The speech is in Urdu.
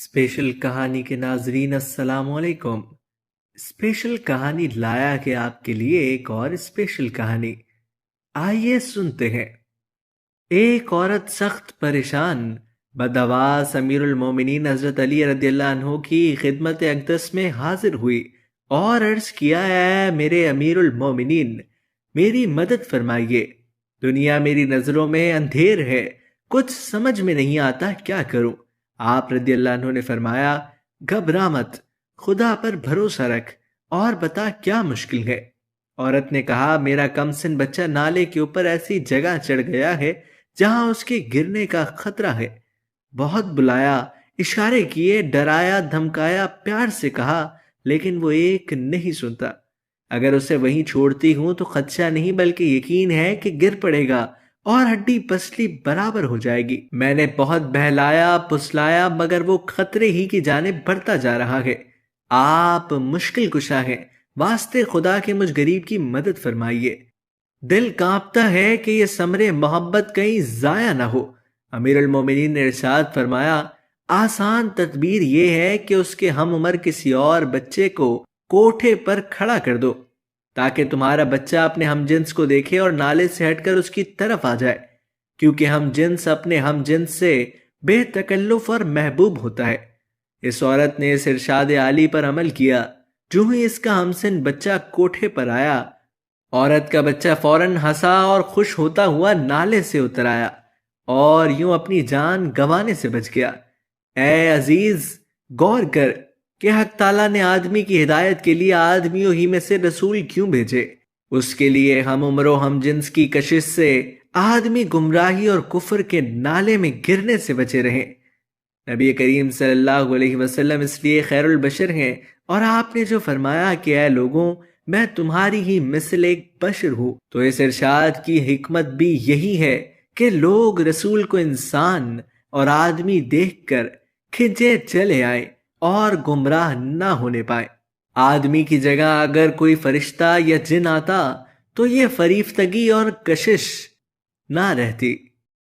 اسپیشل کہانی کے ناظرین السلام علیکم۔ اسپیشل کہانی لایا کہ آپ کے لیے ایک اور اسپیشل کہانی، آئیے سنتے ہیں۔ ایک عورت سخت پریشان بدحواس امیر المومنین حضرت علی رضی اللہ عنہ کی خدمت اقدس میں حاضر ہوئی اور عرض کیا، اے میرے امیر المومنین، میری مدد فرمائیے، دنیا میری نظروں میں اندھیر ہے، کچھ سمجھ میں نہیں آتا کیا کروں۔ آپ رضی اللہ عنہ نے فرمایا، گھبرا مت، خدا پر بھروسہ رکھ اور بتا کیا مشکل ہے۔ عورت نے کہا، میرا کم سن بچہ نالے کے اوپر ایسی جگہ چڑھ گیا ہے جہاں اس کے گرنے کا خطرہ ہے۔ بہت بلایا، اشارے کیے، ڈرایا، دھمکایا، پیار سے کہا، لیکن وہ ایک نہیں سنتا۔ اگر اسے وہیں چھوڑتی ہوں تو خدشہ نہیں بلکہ یقین ہے کہ گر پڑے گا اور ہڈی پسلی برابر ہو جائے گی۔ میں نے بہت بہلایا پسلایا مگر وہ خطرے ہی کی جانب بڑھتا جا رہا ہے۔ آپ مشکل کشا ہیں، واسطے خدا کے مجھ غریب کی مدد فرمائیے۔ دل کانپتا ہے کہ یہ ثمرے محبت کہیں ضائع نہ ہو۔ امیر المومنین نے ارشاد فرمایا، آسان تدبیر یہ ہے کہ اس کے ہم عمر کسی اور بچے کو کوٹھے پر کھڑا کر دو تاکہ تمہارا بچہ اپنے ہم جنس کو دیکھے اور نالے سے ہٹ کر اس کی طرف آ جائے، کیونکہ ہم جنس اپنے ہم جنس سے بے تکلف اور محبوب ہوتا ہے۔ اس عورت نے اس ارشاد عالی پر عمل کیا۔ جو ہی اس کا ہمسن بچہ کوٹھے پر آیا، عورت کا بچہ فوراً ہنسا اور خوش ہوتا ہوا نالے سے اتر آیا اور یوں اپنی جان گنوانے سے بچ گیا۔ اے عزیز، غور کر کہ حق تعالیٰ نے آدمی کی ہدایت کے لیے آدمیوں ہی میں سے رسول کیوں بھیجے؟ اس کے لیے ہم عمر و ہم جنس کی کشش سے آدمی گمراہی اور کفر کے نالے میں گرنے سے بچے رہیں۔ نبی کریم صلی اللہ علیہ وسلم اس لیے خیر البشر ہیں، اور آپ نے جو فرمایا کہ اے لوگوں، میں تمہاری ہی مثل ایک بشر ہوں، تو اس ارشاد کی حکمت بھی یہی ہے کہ لوگ رسول کو انسان اور آدمی دیکھ کر کھنچے چلے آئیں اور گمراہ نہ ہونے پائیں۔ آدمی کی جگہ اگر کوئی فرشتہ یا جن آتا تو یہ فریفتگی اور کشش نہ رہتی۔